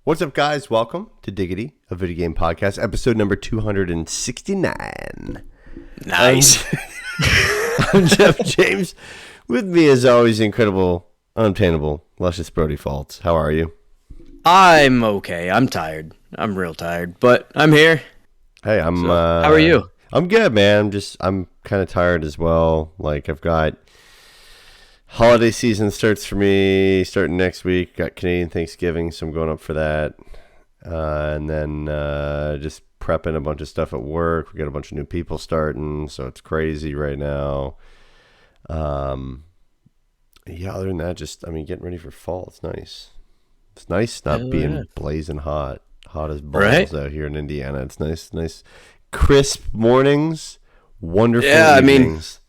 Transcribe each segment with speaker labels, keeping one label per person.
Speaker 1: What's up, guys? Welcome to Diggity, a video game podcast, episode number 269.
Speaker 2: Nice.
Speaker 1: I'm Jeff James. With me, as always, the incredible, unobtainable, luscious Brody Faults. How are you?
Speaker 2: I'm okay. I'm tired. I'm real tired, but I'm here.
Speaker 1: Hey, how
Speaker 2: are you?
Speaker 1: I'm good, man. I'm kind of tired as well. Like, I've got holiday season starts for me starting next week. Got Canadian Thanksgiving, so I'm going up for that. And then just prepping a bunch of stuff at work. We got a bunch of new people starting, so it's crazy right now. Yeah, other than that, getting ready for fall. It's nice. It's nice not being blazing hot as balls out here in Indiana. It's nice, crisp mornings, wonderful evenings.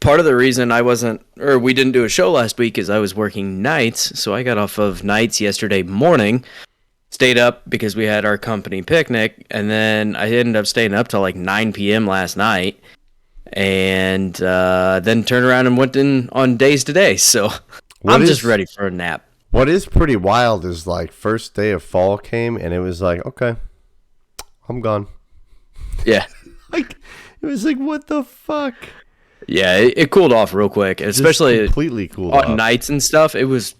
Speaker 2: Part of the reason we didn't do a show last week is I was working nights, so I got off of nights yesterday morning, stayed up because we had our company picnic, and then I ended up staying up till like 9 p.m. last night, and then turned around and went in on days today, so I'm just ready for a nap.
Speaker 1: What is pretty wild is like first day of fall came, and it was like, okay, I'm gone.
Speaker 2: Yeah.
Speaker 1: Like, it was like, what the fuck?
Speaker 2: Yeah, it cooled off real quick, especially
Speaker 1: completely cooled
Speaker 2: on
Speaker 1: off.
Speaker 2: nights and stuff. It was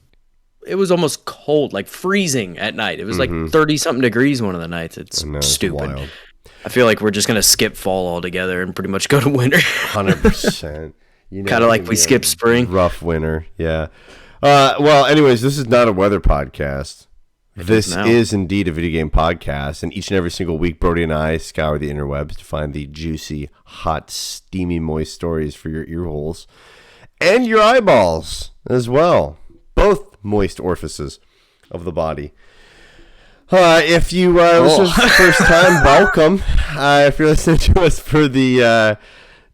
Speaker 2: almost cold, like freezing at night. It was like 30-something degrees one of the nights. It's stupid.
Speaker 1: Wild.
Speaker 2: I feel like we're just going to skip fall altogether and pretty much go to winter.
Speaker 1: 100%.
Speaker 2: Kind of like we skip spring.
Speaker 1: Rough winter, yeah. Well, anyways, this is not a weather podcast. This is indeed a video game podcast, and each and every single week, Brody and I scour the interwebs to find the juicy, hot, steamy, moist stories for your ear holes and your eyeballs as well. Both moist orifices of the body. If you listen for the first time, welcome. If you're listening to us for the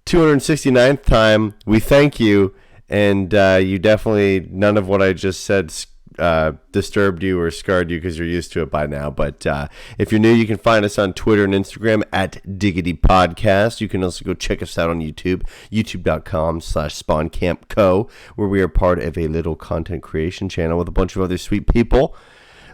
Speaker 1: 269th time, we thank you, and you definitely, none of what I just said disturbed you or scarred you because you're used to it by now. But if you're new, you can find us on Twitter and Instagram at Diggity Podcast. You can also go check us out on YouTube, youtube.com/SpawnCampCo, where we are part of a little content creation channel with a bunch of other sweet people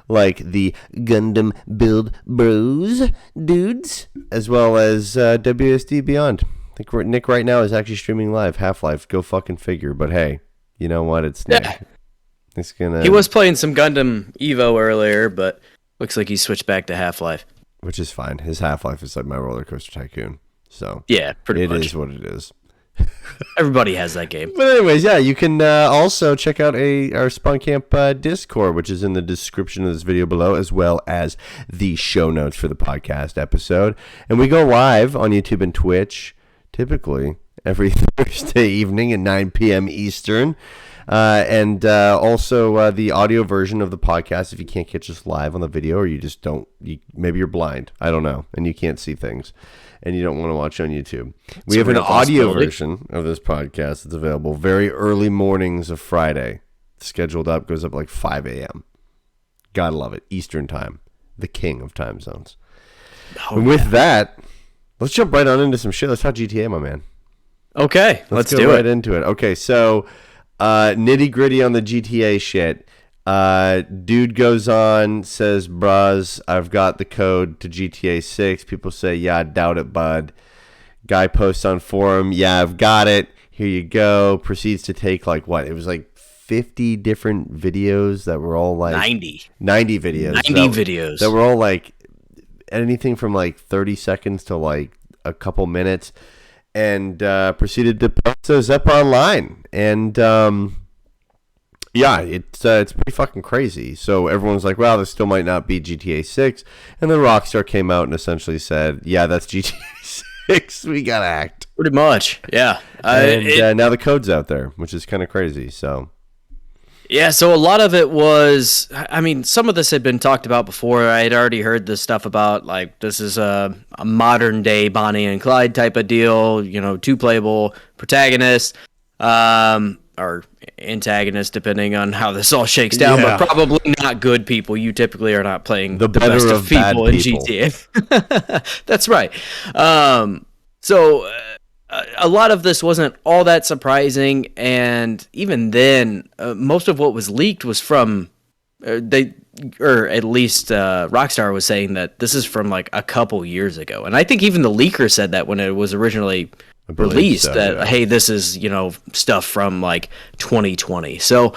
Speaker 1: like the Gundam Build Bros dudes, as well as WSD Beyond. I think Nick right now is actually streaming live Half-Life. Go fucking figure. But hey, you know what? It's Nick.
Speaker 2: Yeah. He was playing some Gundam Evo earlier, but looks like he switched back to Half-Life.
Speaker 1: Which is fine. His Half-Life is like my Roller Coaster Tycoon. So
Speaker 2: yeah, pretty much.
Speaker 1: It is what it is.
Speaker 2: Everybody has that game.
Speaker 1: But anyways, yeah, you can also check out our Spawn Camp Discord, which is in the description of this video below, as well as the show notes for the podcast episode. And we go live on YouTube and Twitch, typically every Thursday evening at 9 p.m. Eastern. And also the audio version of the podcast if you can't catch us live on the video, or you just maybe you're blind, I don't know, and you can't see things and you don't want to watch on YouTube. We have an audio version of this podcast that's available very early mornings of Friday. It's scheduled up, goes up like 5 a.m. Gotta love it. Eastern time, the king of time zones. And with that, let's jump right on into some shit. Let's talk GTA, my man.
Speaker 2: Okay, let's do
Speaker 1: right into it. Okay, so nitty gritty on the GTA shit. Dude goes on, says, "Bros, I've got the code to GTA 6. People say, "Yeah, I doubt it, bud." Guy posts on forum, "Yeah, I've got it. Here you go." Proceeds to take like what? It was like 50 different videos that were all like
Speaker 2: 90
Speaker 1: videos.
Speaker 2: 90 videos
Speaker 1: that were all like anything from like 30 seconds to like a couple minutes. And proceeded to post those up online, and yeah, it's pretty fucking crazy. So everyone's like, "Wow, this still might not be GTA 6," and then Rockstar came out and essentially said, "Yeah, that's GTA 6. We gotta act."
Speaker 2: Pretty much, yeah.
Speaker 1: And now the code's out there, which is kind of crazy. So.
Speaker 2: Yeah, so a lot of it was, some of this had been talked about before. I had already heard this stuff about, like, this is a modern day Bonnie and Clyde type of deal, two playable protagonists, or antagonists, depending on how this all shakes down, but probably not good people. You typically are not playing the best of people in GTA. That's right. So a lot of this wasn't all that surprising, and even then, most of what was leaked was from they or at least Rockstar was saying that this is from like a couple years ago, and I think even the leaker said that when it was originally released,
Speaker 1: so,
Speaker 2: that
Speaker 1: yeah.
Speaker 2: hey, this is stuff from like 2020. So,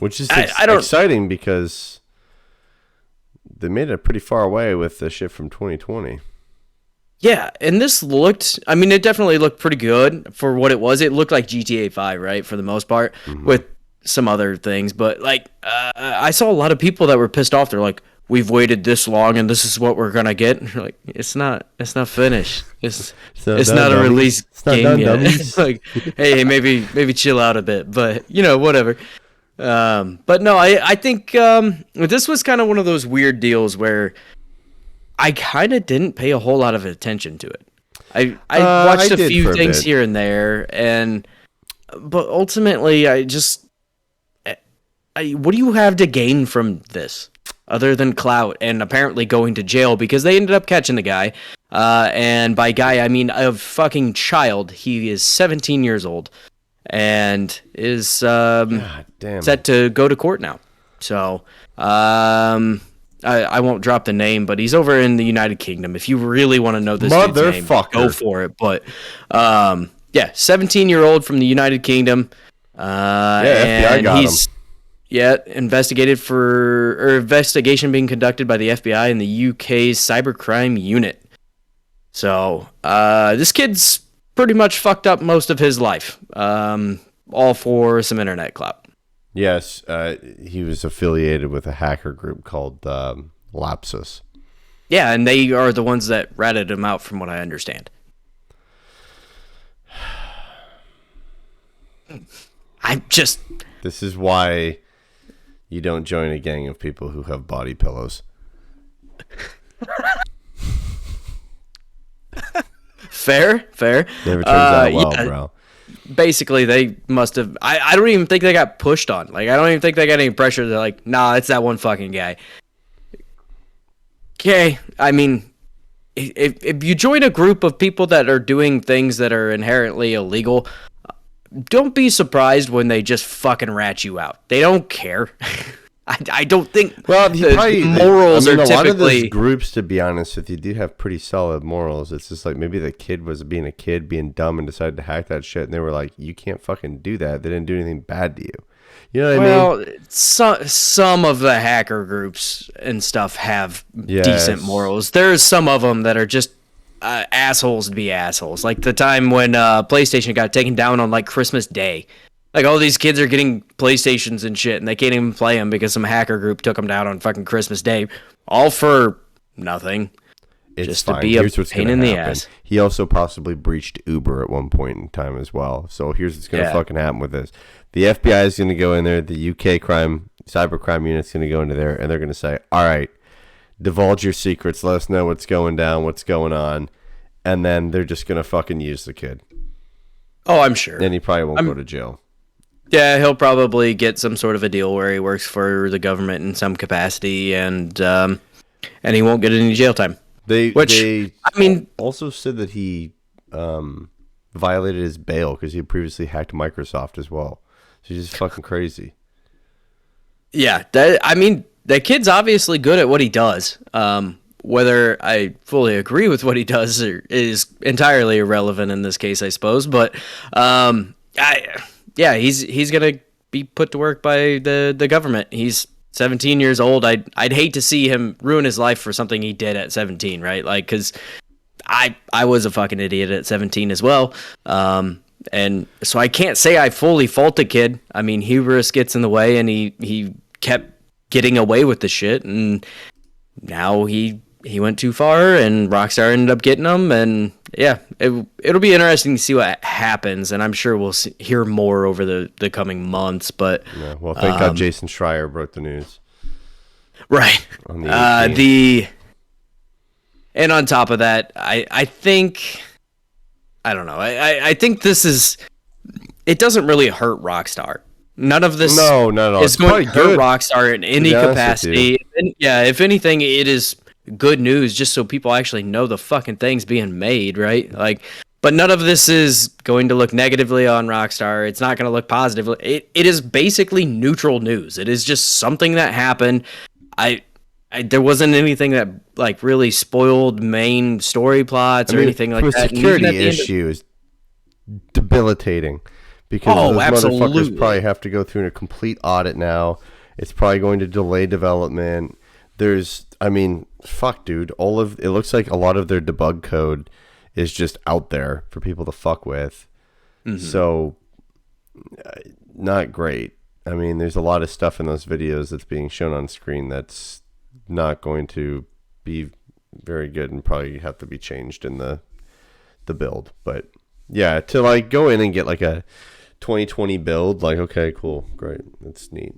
Speaker 1: which is
Speaker 2: I don't.
Speaker 1: exciting because they made it pretty far away with the shit from 2020.
Speaker 2: Yeah, and this looked, I mean, it definitely looked pretty good for what it was. It looked like GTA 5, right, for the most part, with some other things. But, like, I saw a lot of people that were pissed off. They're like, we've waited this long, and this is what we're going to get. And you're like, it's not finished. It's not a release game yet. It's like, hey, maybe chill out a bit. But, whatever. But, no, I think this was kind of one of those weird deals where I kind of didn't pay a whole lot of attention to it. I watched a few things here and there, but ultimately, what do you have to gain from this other than clout and apparently going to jail because they ended up catching the guy, and by guy I mean a fucking child. He is 17 years old and is set to go to court now. So, I won't drop the name, but he's over in the United Kingdom. If you really want to know this dude's name, go for it. But 17-year-old from the United Kingdom.
Speaker 1: FBI got him.
Speaker 2: Investigation being conducted by the FBI and the UK's cybercrime unit. So this kid's pretty much fucked up most of his life, all for some internet clout.
Speaker 1: Yes, he was affiliated with a hacker group called Lapsus.
Speaker 2: Yeah, and they are the ones that ratted him out, from what I understand.
Speaker 1: This is why you don't join a gang of people who have body pillows.
Speaker 2: Fair.
Speaker 1: Never turns out well, bro.
Speaker 2: Basically, they must have. I don't even think they got pushed on. Like, I don't even think they got any pressure. They're like, nah, it's that one fucking guy. Okay, I mean, if you join a group of people that are doing things that are inherently illegal, don't be surprised when they just fucking rat you out. They don't care. I don't think.
Speaker 1: Well,
Speaker 2: morals are typically.
Speaker 1: A lot of those groups, to be honest with you, do have pretty solid morals. It's just like maybe the kid was being a kid, being dumb, and decided to hack that shit, and they were like, "You can't fucking do that. They didn't do anything bad to you." You know what I mean?
Speaker 2: Well, some of the hacker groups and stuff have decent morals. There's some of them that are just assholes to be assholes. Like the time when PlayStation got taken down on like Christmas Day. Like, all these kids are getting PlayStations and shit, and they can't even play them because some hacker group took them down on fucking Christmas Day. All for nothing.
Speaker 1: It's
Speaker 2: just
Speaker 1: fine.
Speaker 2: To be
Speaker 1: here's
Speaker 2: a pain in the ass.
Speaker 1: He also possibly breached Uber at one point in time as well. So here's what's going to fucking happen with this. The FBI is going to go in there. The UK cybercrime unit's going to go into there, and they're going to say, all right, divulge your secrets. Let us know what's going down, what's going on. And then they're just going to fucking use the kid.
Speaker 2: Oh, I'm sure.
Speaker 1: And he probably won't go to jail.
Speaker 2: Yeah, he'll probably get some sort of a deal where he works for the government in some capacity, and he won't get any jail time.
Speaker 1: They also said that he violated his bail because he had previously hacked Microsoft as well. So he's just fucking crazy.
Speaker 2: Yeah, that kid's obviously good at what he does. Whether I fully agree with what he does is entirely irrelevant in this case, I suppose. But he's gonna be put to work by the government. He's 17 years old. I'd hate to see him ruin his life for something he did at 17, right? Like, because I was a fucking idiot at 17 as well. And so I can't say I fully fault the kid. I mean, hubris gets in the way, and he kept getting away with the shit, and now he went too far, and Rockstar ended up getting him, and yeah, it'll be interesting to see what happens, and I'm sure we'll hear more over the coming months. But
Speaker 1: yeah, well, thank God Jason Schreier broke the news.
Speaker 2: Right.
Speaker 1: On the
Speaker 2: and on top of that, I think, I don't know. I think this is, it doesn't really hurt Rockstar. None of this
Speaker 1: no, not at all.
Speaker 2: is going to hurt Rockstar in any capacity. And yeah, if anything, it is good news just so people actually know the fucking thing's being made, right? Like, but none of this is going to look negatively on Rockstar. It's not going to look positively. It is basically neutral news. It is just something that happened. I there wasn't anything that like really spoiled main story plots or anything like
Speaker 1: from
Speaker 2: that.
Speaker 1: a security issue is debilitating because those motherfuckers
Speaker 2: absolutely.
Speaker 1: probably have to go through a complete audit now. It's probably going to delay development. Fuck, dude. It looks like a lot of their debug code is just out there for people to fuck with. Mm-hmm. So, not great. I mean, there's a lot of stuff in those videos that's being shown on screen that's not going to be very good and probably have to be changed in the build. But yeah, to like go in and get like a 2020 build, like, okay, cool, great, that's neat.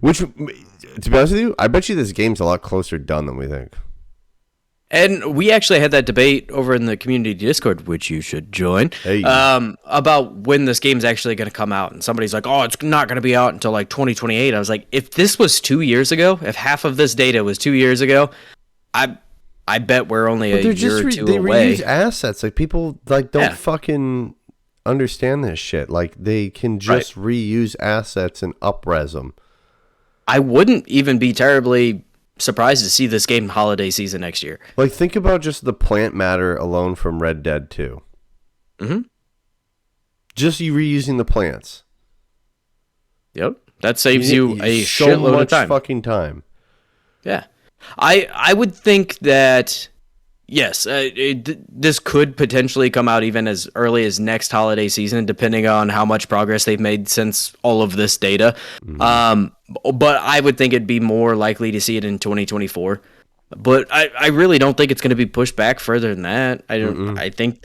Speaker 1: Which, to be honest with you, I bet you this game's a lot closer done than we think.
Speaker 2: And we actually had that debate over in the community Discord, which you should join, about when this game's actually going to come out. And somebody's like, oh, it's not going to be out until like 2028. I was like, if this was 2 years ago, if half of this data was 2 years ago, I bet we're only a year or two away.
Speaker 1: They reuse assets. Like, people like don't fucking understand this shit. Like, they can just reuse assets and up-res them.
Speaker 2: I wouldn't even be terribly surprised to see this game holiday season next year.
Speaker 1: Like, think about just the plant matter alone from Red Dead 2.
Speaker 2: Mm-hmm.
Speaker 1: Just you reusing the plants.
Speaker 2: Yep. That saves you a shitload of time.
Speaker 1: Fucking time.
Speaker 2: Yeah. I would think that, yes, this could potentially come out even as early as next holiday season, depending on how much progress they've made since all of this data. Mm-hmm. But I would think it'd be more likely to see it in 2024. But I really don't think it's going to be pushed back further than that. I think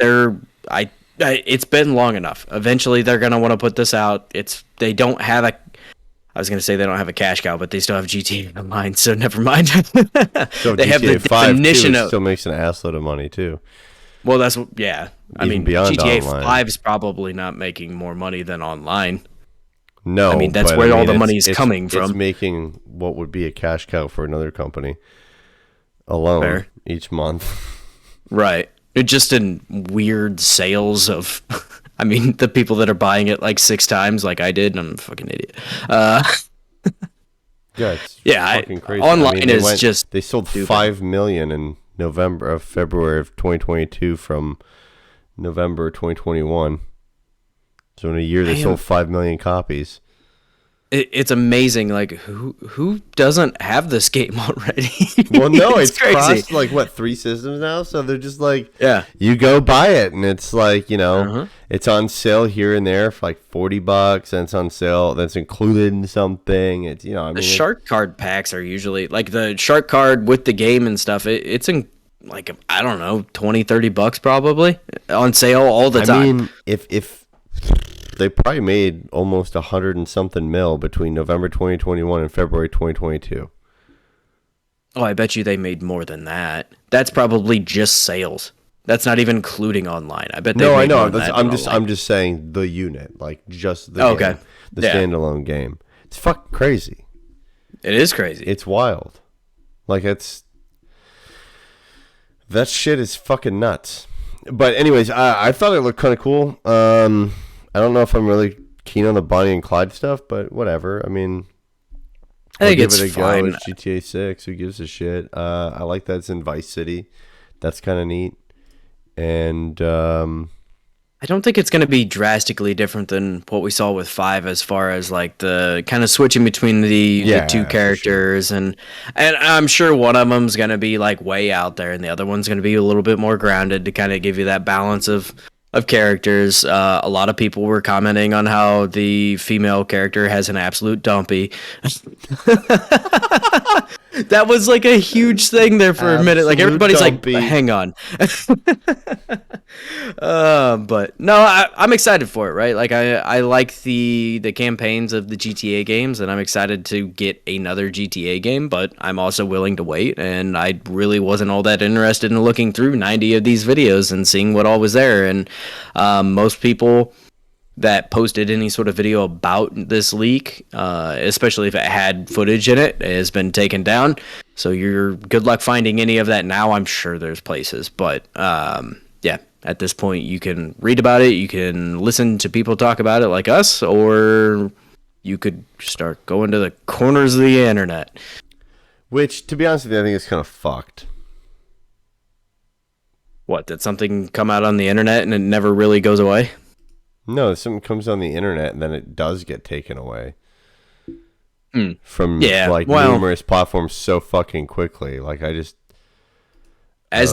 Speaker 2: it's been long enough. Eventually, they're going to want to put this out. They don't have a. I was going to say they don't have a cash cow, but they still have GTA Online, so never mind.
Speaker 1: So
Speaker 2: they
Speaker 1: GTA
Speaker 2: have the
Speaker 1: 5
Speaker 2: definition
Speaker 1: too,
Speaker 2: of
Speaker 1: still makes an assload of money too.
Speaker 2: Well, I mean,
Speaker 1: beyond
Speaker 2: GTA
Speaker 1: online.
Speaker 2: 5 is probably not making more money than online.
Speaker 1: No,
Speaker 2: I mean that's where all the money is coming from.
Speaker 1: It's making what would be a cash cow for another company alone each month.
Speaker 2: Right. It just in weird sales of. I mean, the people that are buying it like 6 times, like I did, I'm a fucking idiot.
Speaker 1: Fucking crazy.
Speaker 2: Online
Speaker 1: They sold
Speaker 2: stupid.
Speaker 1: 5 million in February of 2022 from November 2021. So in a year, they sold 5 million copies.
Speaker 2: It's amazing. Like, who doesn't have this game already?
Speaker 1: Well, no, it's
Speaker 2: crazy.
Speaker 1: crossed like 3 systems now. So they're just like,
Speaker 2: yeah,
Speaker 1: you go buy it, and it's like, it's on sale here and there for like $40, and it's on sale. That's included in something. It's
Speaker 2: the shark card packs are usually like the shark card with the game and stuff. It's in like I don't know, $20-$30 probably on sale all the time. I mean,
Speaker 1: if they probably made almost 100 and something mil between November 2021 and February 2022.
Speaker 2: Oh, I bet you they made more than that. That's probably just sales. That's not even including online. I bet they made more than that.
Speaker 1: I'm just saying the unit, like just the game, the standalone game. It's fucking crazy.
Speaker 2: It is crazy.
Speaker 1: It's wild. Like that shit is fucking nuts. But anyways, I thought it looked kind of cool. I don't know if I'm really keen on the Bonnie and Clyde stuff, but whatever. I mean,
Speaker 2: I think it's fine.
Speaker 1: It's GTA 6. Who gives a shit? I like that it's in Vice City. That's kind of neat. And
Speaker 2: I don't think it's going to be drastically different than what we saw with 5 as far as like the kind of switching between the two characters. Sure. And I'm sure one of them's going to be like way out there and the other one's going to be a little bit more grounded to kind of give you that balance of characters. A lot of people were commenting on how the female character has an absolute dumpy. That was like a huge thing there for a minute. Like everybody's dumpy. Like, hang on. But no, I'm excited for it, right? Like I like the campaigns of the GTA games, and I'm excited to get another GTA game, but I'm also willing to wait, and I really wasn't all that interested in looking through 90 of these videos and seeing what all was there. And most people that posted any sort of video about this leak, especially if it had footage in it, has been taken down. So you're good luck finding any of that now. I'm sure there's places, but yeah, at this point you can read about it, you can listen to people talk about it like us, or you could start going to the corners of the internet.
Speaker 1: Which, to be honest with you, I think it's kind of fucked.
Speaker 2: What, did something come out on the internet and it never really goes away?
Speaker 1: No, something comes on the internet and then it does get taken away from numerous platforms so fucking quickly. Like,
Speaker 2: as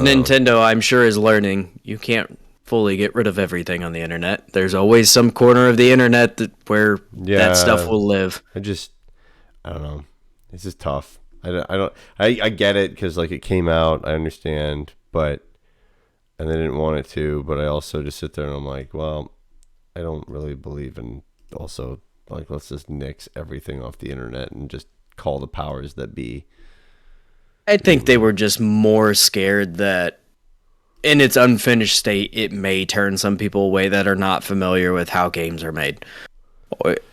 Speaker 2: Nintendo, I'm sure, is learning, you can't fully get rid of everything on the internet. There's always some corner of the internet where that stuff will live.
Speaker 1: I don't know. This is tough. I get it because like it came out. I understand, and they didn't want it to. But I also just sit there and I'm like, well, I don't really believe in also like let's just nix everything off the internet and just call the powers that be.
Speaker 2: I think they were just more scared that in its unfinished state, it may turn some people away that are not familiar with how games are made.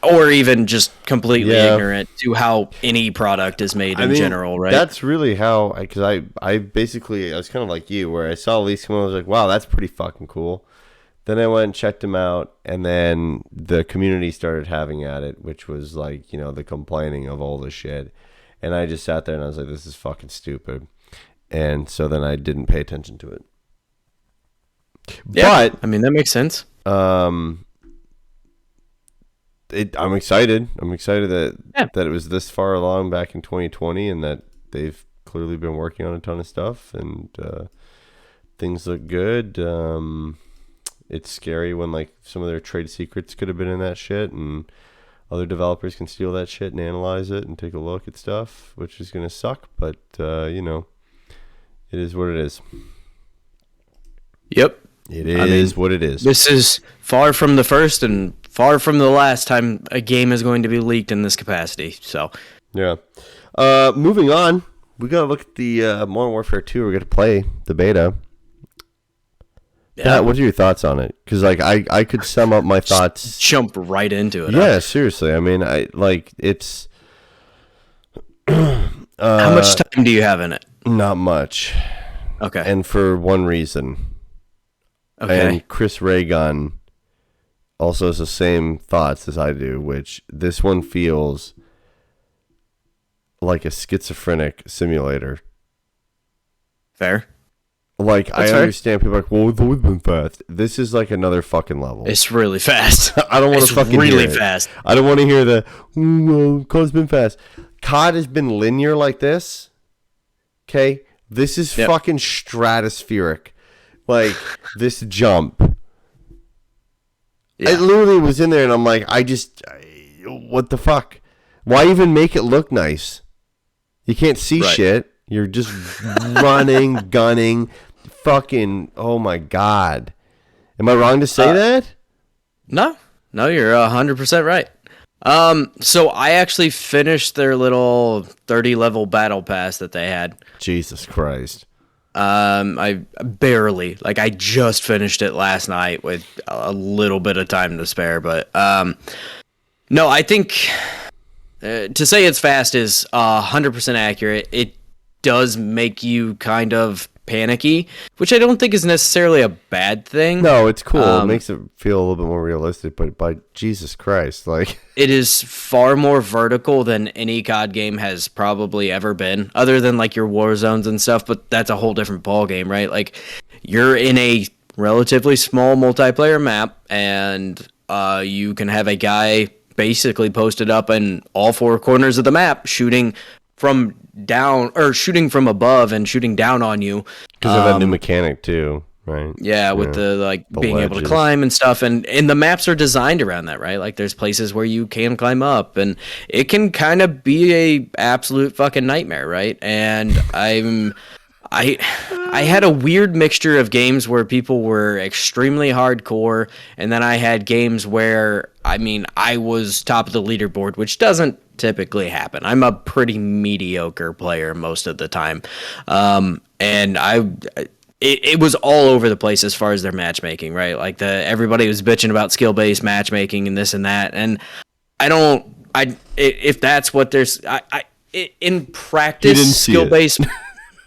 Speaker 2: Or even just completely ignorant to how any product is made in general, right?
Speaker 1: That's really how, because I basically, I was kind of like you, where I saw Elise come on, I was like, wow, that's pretty fucking cool. Then I went and checked them out, and then the community started having at it, which was like, the complaining of all the shit. And I just sat there and I was like, this is fucking stupid. And so then I didn't pay attention to it.
Speaker 2: Yeah, but, that makes sense.
Speaker 1: I'm excited. I'm excited that it was this far along back in 2020 and that they've clearly been working on a ton of stuff and things look good. It's scary when like some of their trade secrets could have been in that shit and other developers can steal that shit and analyze it and take a look at stuff, which is going to suck, but it is what it is.
Speaker 2: Yep.
Speaker 1: It is what it is.
Speaker 2: This is far from the first and far from the last time a game is going to be leaked in this capacity. So,
Speaker 1: yeah. Moving on, we got to look at the Modern Warfare 2. We're going to play the beta. Yeah. What are your thoughts on it? Because like I could sum up my thoughts.
Speaker 2: Just jump right into it.
Speaker 1: Yeah, seriously. I mean, it's.
Speaker 2: How much time do you have in it?
Speaker 1: Not much.
Speaker 2: Okay.
Speaker 1: And for one reason.
Speaker 2: Okay.
Speaker 1: And Chris Raygun also has the same thoughts as I do, which this one feels like a schizophrenic simulator.
Speaker 2: Fair.
Speaker 1: Like, that's I understand people are like, well, it's always been fast. This is like another fucking level.
Speaker 2: It's really fast.
Speaker 1: I don't want to fucking
Speaker 2: really
Speaker 1: hear it.
Speaker 2: Fast.
Speaker 1: I don't want to hear the, COD's been fast. COD has been linear like this. Okay? This is fucking stratospheric. Like, this jump. Yeah. I literally was in there and I'm like, what the fuck? Why even make it look nice? You can't see shit. You're just running, gunning, fucking, oh my God. Am I wrong to say that?
Speaker 2: No, you're 100% right. So I actually finished their little 30 level battle pass that they had.
Speaker 1: Jesus Christ.
Speaker 2: I barely, I just finished it last night with a little bit of time to spare, but, no, I think, to say it's fast is 100% accurate. It does make you kind of panicky, which I don't think is necessarily a bad thing.
Speaker 1: No, it's cool. It makes it feel a little bit more realistic, but by Jesus Christ,
Speaker 2: it is far more vertical than any COD game has probably ever been, other than your war zones and stuff, but that's a whole different ball game, right? You're in a relatively small multiplayer map and you can have a guy basically posted up in all four corners of the map shooting from down or shooting from above and shooting down on you
Speaker 1: because of that new mechanic too, right?
Speaker 2: Yeah, with the being ledges. Able to climb and stuff, and the maps are designed around that, right? There's places where you can climb up and it can kind of be a absolute fucking nightmare, right? And I had a weird mixture of games where people were extremely hardcore, and then I had games where I was top of the leaderboard, which doesn't typically happen. I'm a pretty mediocre player most of the time. And it was all over the place as far as their matchmaking, right? Everybody was bitching about skill-based matchmaking and this and that. And if that's what there's, in practice, skill-based,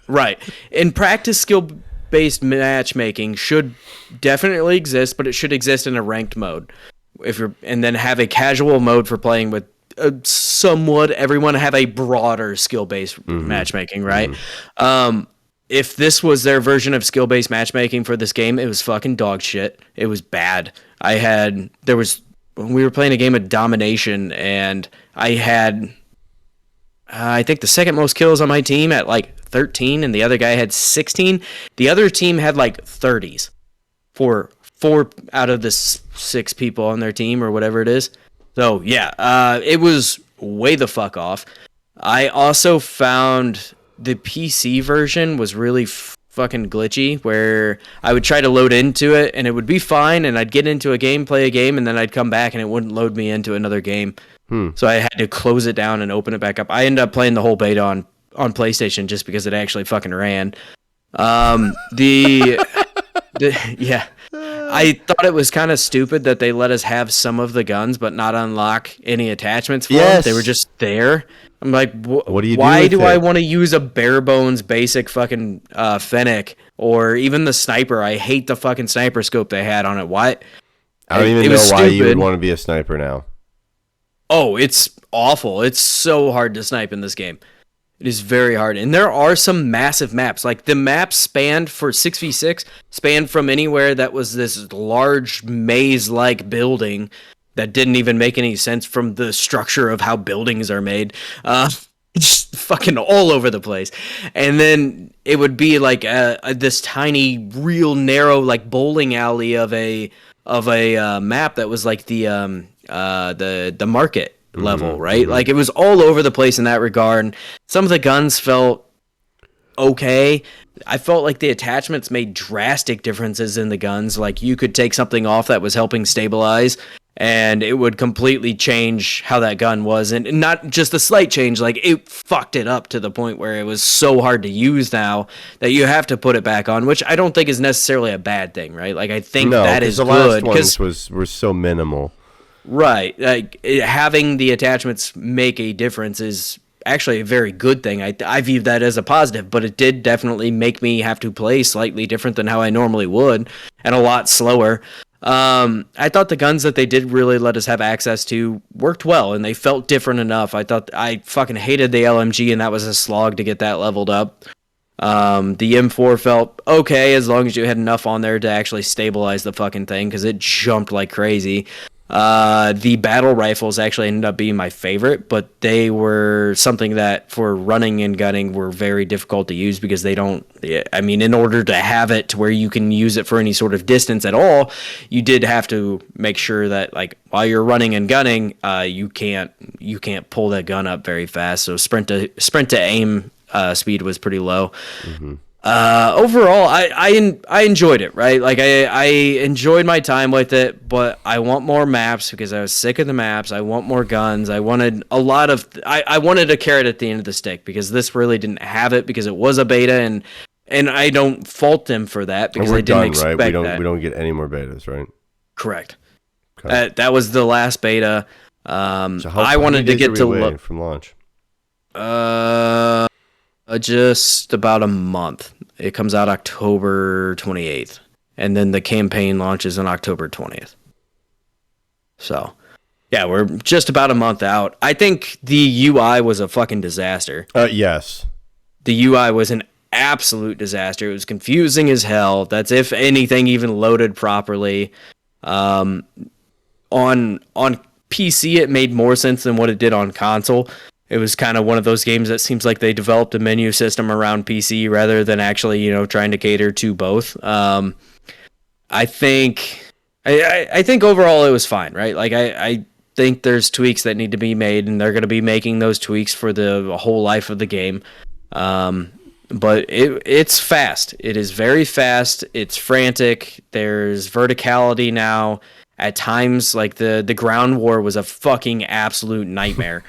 Speaker 2: right. In practice, skill-based matchmaking should definitely exist, but it should exist in a ranked mode. And then have a casual mode for playing with somewhat everyone have a broader skill-based matchmaking, right? If this was their version of skill-based matchmaking for this game, it was fucking dog shit. It was bad. We were playing a game of domination, and I had, I think the second most kills on my team at like 13, and the other guy had 16. The other team had like 30s for 4 out of the 6 people on their team or whatever it is. So yeah, it was way the fuck off. I also found the PC version was really fucking glitchy, where I would try to load into it and it would be fine, and I'd get into a game, play a game, and then I'd come back and it wouldn't load me into another game. So I had to close it down and open it back up. I ended up playing the whole beta on PlayStation just because it actually fucking ran. Yeah. I thought it was kind of stupid that they let us have some of the guns but not unlock any attachments for them. They were just there. I'm like,
Speaker 1: what do you do
Speaker 2: why
Speaker 1: with
Speaker 2: do
Speaker 1: it?
Speaker 2: I want to use a bare bones basic fucking Fennec or even the sniper? I hate the fucking sniper scope they had on it. Why?
Speaker 1: I don't even know why you would want to be a sniper now.
Speaker 2: Oh, it's awful. It's so hard to snipe in this game. It is very hard. And there are some massive maps. Like the map spanned for 6v6, spanned from anywhere that was this large maze-like building that didn't even make any sense from the structure of how buildings are made. Just fucking all over the place. And then it would be like this tiny, real narrow, like bowling alley of a map that was like the market level, right? Like it was all over the place in that regard. Some of the guns felt okay. I felt like the attachments made drastic differences in the guns. Like you could take something off that was helping stabilize, and it would completely change how that gun was. And not just a slight change, like it fucked it up to the point where it was so hard to use now that you have to put it back on, which I don't think is necessarily a bad thing, right? Like I think that is
Speaker 1: the
Speaker 2: good.
Speaker 1: last ones were so minimal.
Speaker 2: Right. Like having the attachments make a difference is actually a very good thing. I view that as a positive, but it did definitely make me have to play slightly different than how I normally would, and a lot slower. I thought the guns that they did really let us have access to worked well, and they felt different enough. I thought I fucking hated the LMG, and that was a slog to get that leveled up. The M4 felt okay as long as you had enough on there to actually stabilize the fucking thing, because it jumped like crazy. The battle rifles actually ended up being my favorite, but they were something that for running and gunning were very difficult to use because they don't, I mean, in order to have it to where you can use it for any sort of distance at all, you did have to make sure that like while you're running and gunning, you can't pull that gun up very fast. So sprint to aim speed was pretty low. Overall, I enjoyed it, right? Like I enjoyed my time with it, but I want more maps because I was sick of the maps. I want more guns. I wanted a lot of, I wanted a carrot at the end of the stick because this really didn't have it because it was a beta, and I don't fault them for that because I didn't expect
Speaker 1: right?
Speaker 2: that.
Speaker 1: We don't get any more betas, right?
Speaker 2: Correct.
Speaker 1: Okay.
Speaker 2: That was the last beta.
Speaker 1: So
Speaker 2: I wanted to get to
Speaker 1: look from launch.
Speaker 2: Just about a month. It comes out October 28th, and then the campaign launches on October 20th. So, yeah, we're just about a month out. I think the UI was a fucking disaster.
Speaker 1: Yes.
Speaker 2: The UI was an absolute disaster. It was confusing as hell. That's if anything even loaded properly. On PC, it made more sense than what it did on console. It was kind of one of those games that seems like they developed a menu system around PC rather than actually, trying to cater to both. I think overall it was fine, right? Like I think there's tweaks that need to be made, and they're going to be making those tweaks for the whole life of the game. But it's fast. It is very fast. It's frantic. There's verticality now. At times, like the ground war was a fucking absolute nightmare.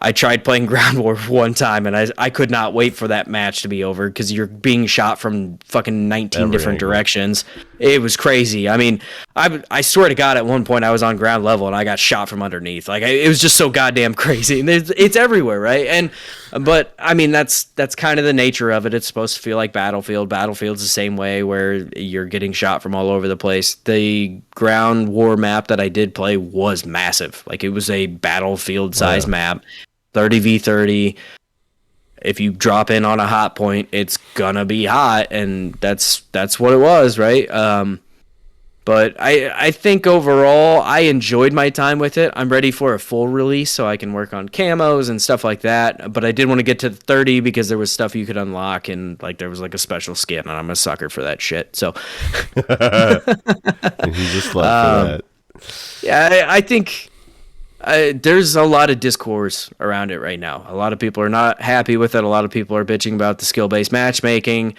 Speaker 2: I tried playing ground war one time, and I could not wait for that match to be over because you're being shot from fucking 19 different directions. it was crazy. I mean, I swear to God, at one point I was on ground level and I got shot from underneath. Like it was just so goddamn crazy. And it's everywhere, right? But I mean, that's kind of the nature of it. It's supposed to feel like Battlefield. Battlefield's the same way, where you're getting shot from all over the place. The ground war map that I did play was massive. Like it was a Battlefield size map, 30v30. If you drop in on a hot point, it's gonna be hot, and that's what it was, right? But I think overall, I enjoyed my time with it. I'm ready for a full release so I can work on camos and stuff like that. But I did want to get to 30 because there was stuff you could unlock, and like there was like a special skin, and I'm a sucker for that shit. So
Speaker 1: he's just for that.
Speaker 2: Yeah, I think there's a lot of discourse around it right now. A lot of people are not happy with it. A lot of people are bitching about the skill-based matchmaking.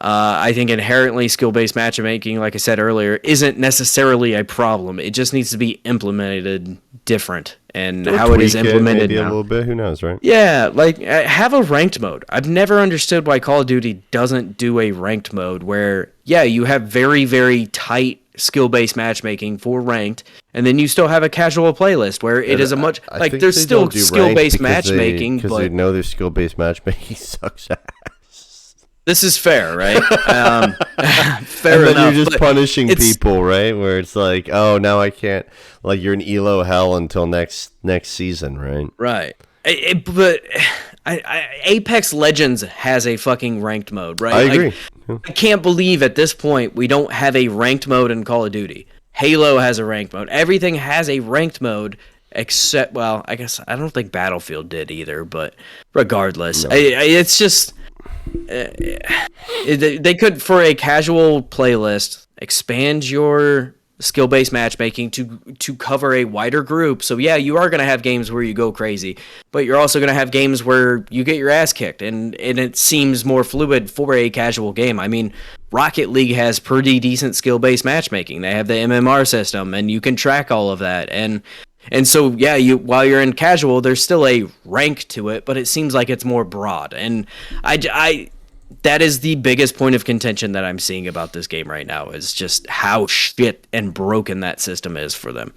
Speaker 2: I think inherently skill-based matchmaking, like I said earlier, isn't necessarily a problem. It just needs to be implemented different. And how it is implemented
Speaker 1: maybe
Speaker 2: now.
Speaker 1: A little bit, who knows, right?
Speaker 2: Yeah, like have a ranked mode. I've never understood why Call of Duty doesn't do a ranked mode where, yeah, you have very, very tight skill-based matchmaking for ranked, and then you still have a casual playlist where it is a much like there's still skill-based matchmaking,
Speaker 1: because
Speaker 2: but
Speaker 1: they know their skill-based matchmaking sucks ass.
Speaker 2: This is fair, right? Fair
Speaker 1: and then
Speaker 2: enough.
Speaker 1: You're just punishing people, right? Where it's like, oh, now I can't. Like you're in ELO hell until next season, right?
Speaker 2: Right. But Apex Legends has a fucking ranked mode, right?
Speaker 1: I agree.
Speaker 2: I can't believe at this point we don't have a ranked mode in Call of Duty. Halo has a ranked mode. Everything has a ranked mode except, well, I guess I don't think Battlefield did either, but regardless, it's just they could, for a casual playlist, expand your skill-based matchmaking to cover a wider group. So yeah, you are going to have games where you go crazy, but you're also going to have games where you get your ass kicked, and it seems more fluid for a casual game. I mean, Rocket League has pretty decent skill-based matchmaking. They have the MMR system, and you can track all of that. And so yeah, while you're in casual, there's still a rank to it, but it seems like it's more broad. And I that is the biggest point of contention that I'm seeing about this game right now, is just how shit and broken that system is for them.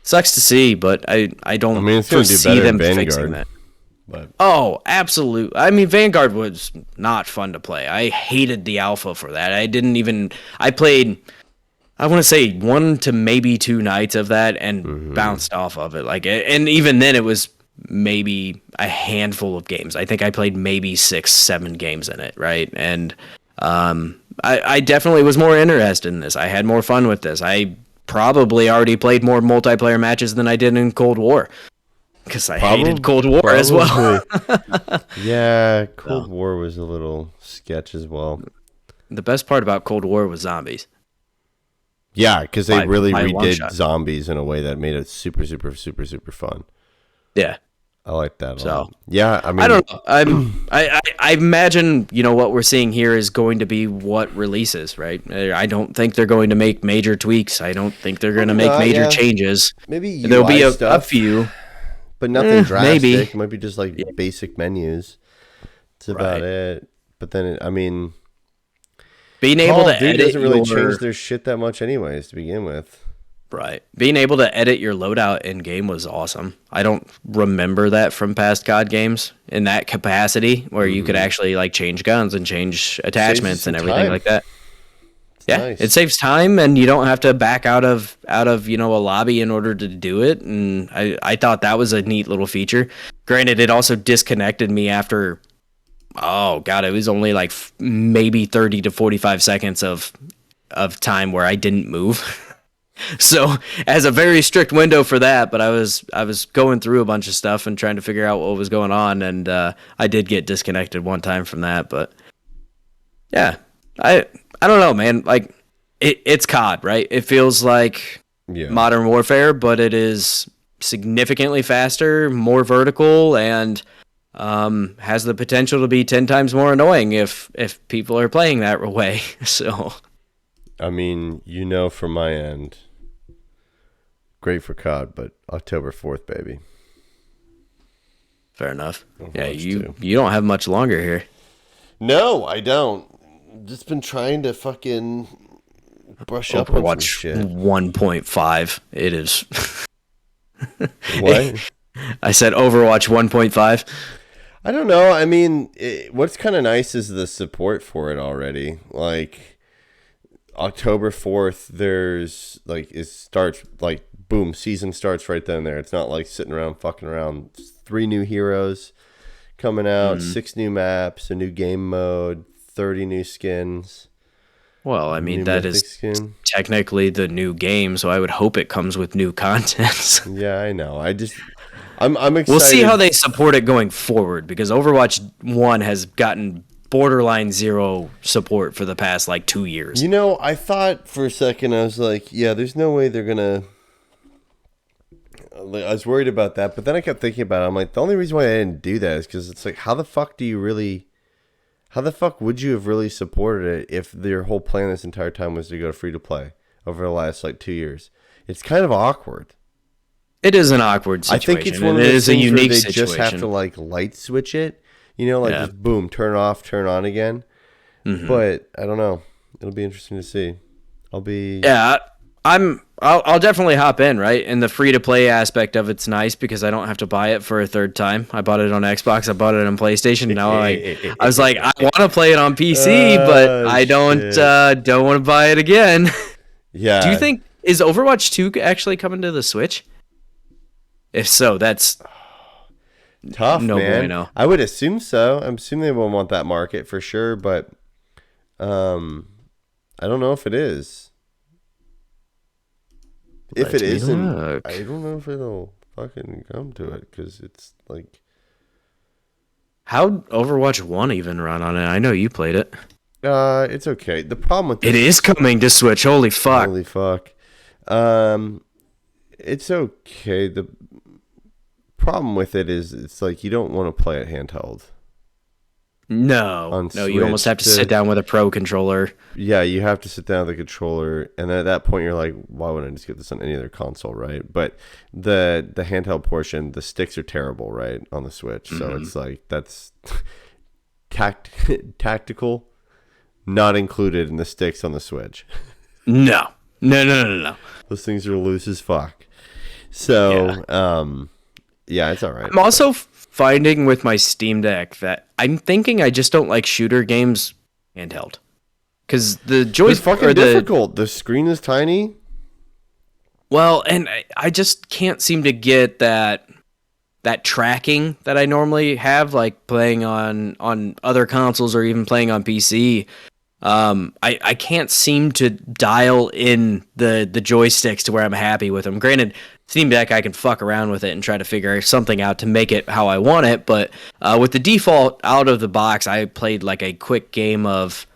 Speaker 2: Sucks to see, but I don't foresee them fixing that.
Speaker 1: But.
Speaker 2: Oh, absolutely. I mean, Vanguard was not fun to play. I hated the alpha for that. I played, I want to say 1 to maybe 2 nights of that and bounced off of it. And even then it was maybe a handful of games. I think I played maybe 6-7 games in it, right? And I definitely was more interested in this. I had more fun with this. I probably already played more multiplayer matches than I did in Cold War, because I hated Cold War as well.
Speaker 1: Yeah, Cold War was a little sketch as well.
Speaker 2: The best part about Cold War was zombies.
Speaker 1: Yeah, because they really redid zombies in a way that made it super, super, super, super fun.
Speaker 2: Yeah.
Speaker 1: I like that a lot. Yeah, I mean,
Speaker 2: I don't know. I imagine, what we're seeing here is going to be what releases, right? I don't think they're going to make major tweaks. I don't think they're going to make major changes.
Speaker 1: Maybe
Speaker 2: there'll be a few,
Speaker 1: but nothing drastic.
Speaker 2: Maybe.
Speaker 1: It might be just like basic menus. That's about it. But then,
Speaker 2: being able to edit
Speaker 1: doesn't really change their shit that much, anyways, to begin with.
Speaker 2: Right. Being able to edit your loadout in game was awesome. I don't remember that from past COD games in that capacity, where you could actually change guns and change attachments and everything like that. Nice. It saves time, and you don't have to back out of a lobby in order to do it. And I thought that was a neat little feature. Granted, it also disconnected me after, it was only maybe 30 to 45 seconds of time where I didn't move. So as a very strict window for that, but I was going through a bunch of stuff and trying to figure out what was going on, and I did get disconnected one time from that. But yeah, I don't know, man. It's COD, right? It feels like Modern Warfare, but it is significantly faster, more vertical, and has the potential to be 10 times more annoying if people are playing that way. So,
Speaker 1: I mean, from my end, great for COD, but October 4th, baby.
Speaker 2: Fair enough. Yeah, you don't have much longer here.
Speaker 1: No, I don't. just been trying to fucking brush up on some shit.
Speaker 2: 1.5. It is.
Speaker 1: What?
Speaker 2: I said Overwatch 1.5.
Speaker 1: I don't know. I mean, what's kind of nice is the support for it already. Like October 4th, there's like it starts like boom, season starts right then and there. It's not like sitting around fucking around. 3 new heroes coming out, 6 new maps, a new game mode, 30 new skins.
Speaker 2: Well, I mean, that is technically the new game, so I would hope it comes with new content.
Speaker 1: Yeah, I know. I'm excited.
Speaker 2: We'll see how they support it going forward, because Overwatch 1 has gotten borderline zero support for the past, like, 2 years.
Speaker 1: You know, I thought for a second, I was like, yeah, there's no way they're going to... I was worried about that, but then I kept thinking about it. I'm like, the only reason why I didn't do that is because it's like, how the fuck would you have really supported it if your whole plan this entire time was to go free to play over the last like 2 years? It's kind of awkward.
Speaker 2: It is an awkward situation.
Speaker 1: I think it's one of those things where they just have to like light switch it, just boom, turn off, turn on again. Mm-hmm. But I don't know. It'll be interesting to see.
Speaker 2: I'll definitely hop in, right? And the free-to-play aspect of it's nice because I don't have to buy it for a third time. I bought it on Xbox. I bought it on PlayStation. Now I was like, I want to play it on PC, but I don't want to buy it again.
Speaker 1: Yeah.
Speaker 2: Do you think, is Overwatch 2 actually coming to the Switch? If so, that's
Speaker 1: tough, man. I would assume so. I'm assuming they will want that market for sure, but I don't know if it is. If it isn't, I don't know if it'll fucking come to it, because it's like...
Speaker 2: How'd Overwatch 1 even run on it? I know you played it.
Speaker 1: It's okay. The problem with
Speaker 2: it is coming to Switch. Holy fuck.
Speaker 1: Holy fuck. It's okay. The problem with it is it's like you don't want to play it handheld.
Speaker 2: No, you almost have to sit down with a pro controller.
Speaker 1: Yeah, you have to sit down with a controller, and then at that point you're like, why wouldn't I just get this on any other console, right? But the handheld portion, the sticks are terrible, right, on the Switch. So it's like that's tactical, not included in the sticks on the Switch.
Speaker 2: No.
Speaker 1: Those things are loose as fuck. So, yeah, it's all right.
Speaker 2: I'm also finding with my Steam Deck that I'm thinking I just don't like shooter games handheld. Because the joystick...
Speaker 1: It's fucking difficult. The screen is tiny.
Speaker 2: Well, and I just can't seem to get that tracking that I normally have, like playing on other consoles or even playing on PC. I can't seem to dial in the joysticks to where I'm happy with them. Granted, Steam Deck, I can fuck around with it and try to figure something out to make it how I want it, but with the default out of the box, I played like a quick game of...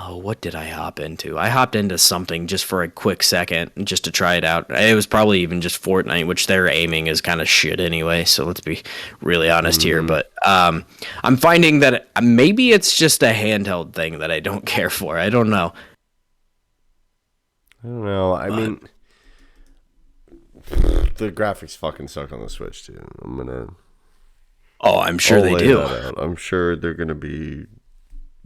Speaker 2: what did I hop into? I hopped into something just for a quick second, just to try it out. It was probably even just Fortnite, which their aiming is kind of shit anyway, so let's be really honest here. But I'm finding that maybe it's just a handheld thing that I don't care for. I don't know.
Speaker 1: I mean, the graphics fucking suck on the Switch, too.
Speaker 2: I'm sure they do.
Speaker 1: I'm sure they're going to be...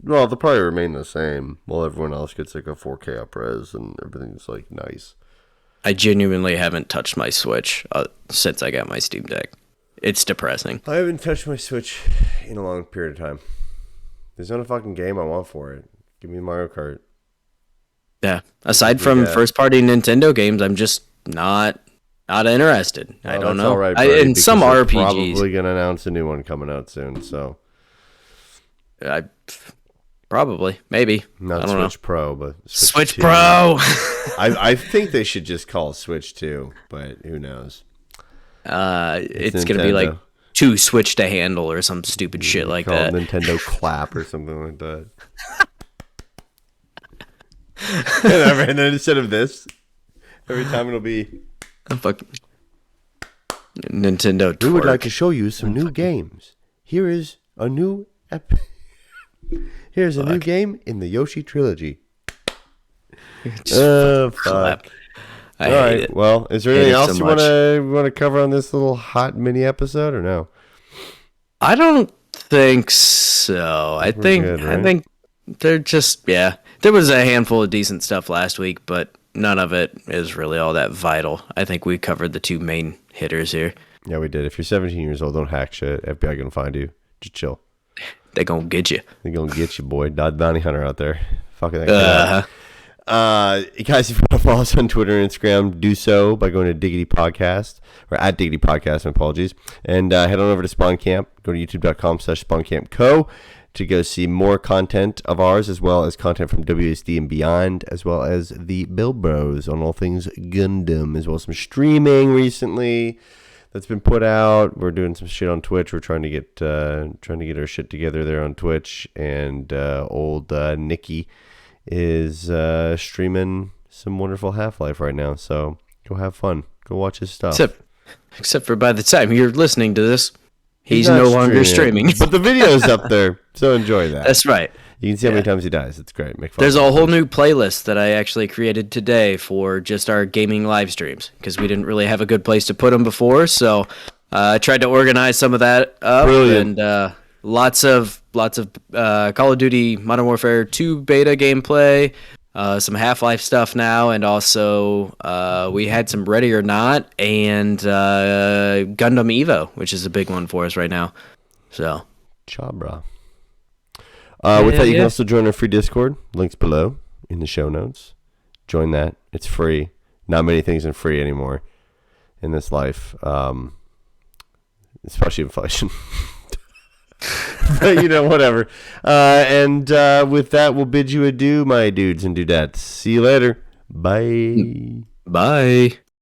Speaker 1: Well, they'll probably remain the same while everyone else gets like a 4K up-res and everything's like nice. I
Speaker 2: genuinely haven't touched my Switch since I got my Steam Deck. It's depressing.
Speaker 1: I haven't touched my Switch in a long period of time. There's not a fucking game I want for it. Give me Mario Kart.
Speaker 2: Yeah. Aside from first-party Nintendo games, I'm just not interested. I don't know.
Speaker 1: All right, Brody,
Speaker 2: in some RPGs,
Speaker 1: probably gonna announce a new one coming out soon. So.
Speaker 2: Probably, maybe.
Speaker 1: Not
Speaker 2: I don't
Speaker 1: Switch
Speaker 2: know.
Speaker 1: Pro, but
Speaker 2: Switch Pro.
Speaker 1: I think they should just call it Switch 2, but who knows?
Speaker 2: It's going to be like 2 Switch to handle or some stupid shit like that.
Speaker 1: Nintendo Clap or something like that. And then instead of this, every time it'll be...
Speaker 2: Nintendo Twerk.
Speaker 1: We would like to show you some new games. Here is a new... Here's a new game in the Yoshi trilogy.
Speaker 2: Fuck.
Speaker 1: All right. Well, is there anything else you want to cover on this little hot mini episode or no?
Speaker 2: I don't think so. I think they're just, yeah. There was a handful of decent stuff last week, but none of it is really all that vital. I think we covered the two main hitters here.
Speaker 1: Yeah, we did. If you're 17 years old, don't hack shit. FBI gonna find you. Just chill.
Speaker 2: They gonna get you.
Speaker 1: They gonna get you, boy. Dot bounty hunter out there. Fucking that guy. Guys, if you want to follow us on Twitter and Instagram, do so by going to Diggity Podcast, or at Diggity Podcast, my apologies. And head on over to Spawn Camp. Go to youtube.com/SpawnCampCo to go see more content of ours, as well as content from WSD and beyond, as well as the Bill Bros on all things Gundam, as well as some streaming recently that's been put out. We're doing some shit on Twitch. We're trying to get our shit together there on Twitch, and old Nikki is streaming some wonderful Half-Life right now. So go have fun. Go watch his stuff.
Speaker 2: Except for by the time you're listening to this, he's no longer streaming.
Speaker 1: But the video's up there, so enjoy that.
Speaker 2: That's right.
Speaker 1: You can see how many times he dies. It's great. Make fun.
Speaker 2: There's a whole new playlist that I actually created today for just our gaming live streams, because we didn't really have a good place to put them before. So I tried to organize some of that up. Brilliant. And lots of Call of Duty Modern Warfare 2 beta gameplay, some Half-Life stuff now, and also we had some Ready or Not and Gundam Evo, which is a big one for us right now. So,
Speaker 1: Chabra. With that, you can also join our free Discord. Links below in the show notes. Join that. It's free. Not many things are free anymore in this life, especially inflation. But, whatever. And with that, we'll bid you adieu, my dudes and dudettes. See you later. Bye.
Speaker 2: Bye.